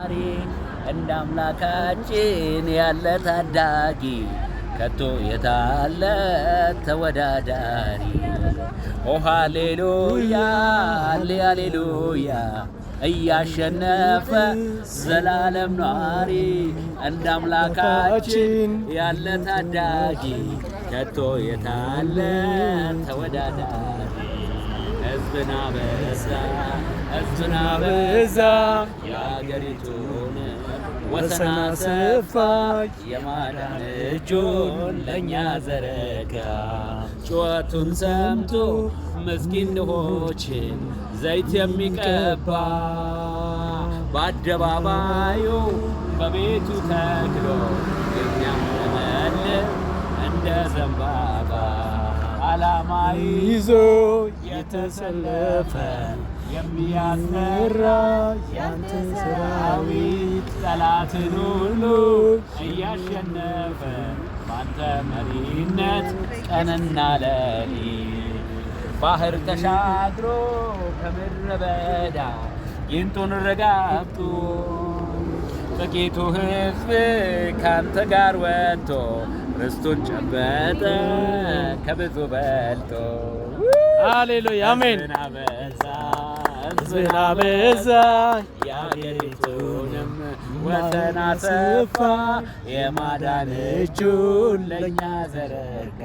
እንደ አምላካችን ያለ ታዳጊ ከቶ የታለ ተወዳዳሪ? ኦ ሃሌሉያ ሃሌሉያ እያሸነፈ ዘላለም ኗሪ እንደ አምላካችን ያለ ታዳጊ ከቶ የታለ ተወዳዳሪ? ሕዝብን አበዛ የአገሪቱን ወሰን አሰፋ የማዳን እጁን ለእኛ ዘረጋ። ጩኸቱን ሰምቶ ምስኪን ድሆችን ዘይት የሚቀባ በአደባባዩ በቤቱ ተክሎ የሚያምለመልም እንደ ዘንባባ ዓላማ ይዞ የተሰለፈ የሚያስፈራ ያንተ ሰራዊት ጠላትን ሁሉ እያሸነፈ ባንተ መሪነት ቀንና ሌሊት ባህር ተሻግሮ ከምድረ በዳ ጊንጡን ረጋግጦ ጥቂቱ ሕዝብ ካንተ ጋር ወጥቶ ርስቱን ጨበጠ ከብዙ በልጦ። ሃሌሉያ አሜን። ሕዝብን አበዛ የአገሪቱንም ወሰን አሰፋ የማዳን እጁን ለእኛ ዘረጋ።